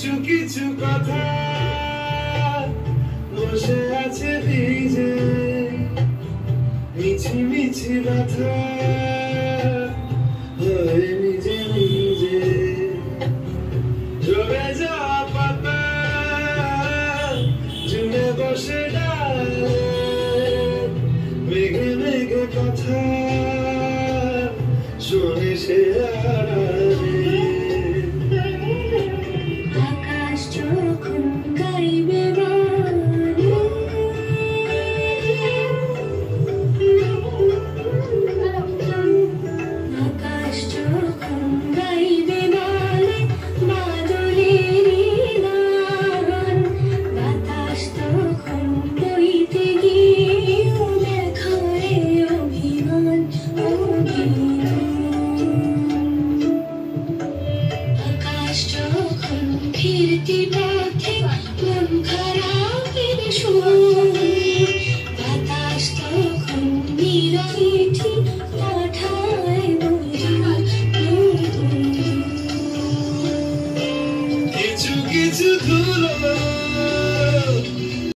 কিছু কিছু কথা বসে আছে ভিজে, মিছি মিছি ব্যথা হয় নিজে নিজে। ঝরে যাওয়া পাতা জুড়ে বসে ডালে, মেঘে মেঘে কথা শোনে সে আড়ালে। আকাশ যখন গাইবে গানে, আকাশ যখন গাইবে গানে বাদলেরই গান, বাতাস তখন বইতে গিয়ে দেখায় অভিমান অভিমান। আকাশ যখন ফিরতি পথে মন খারাপের সুর,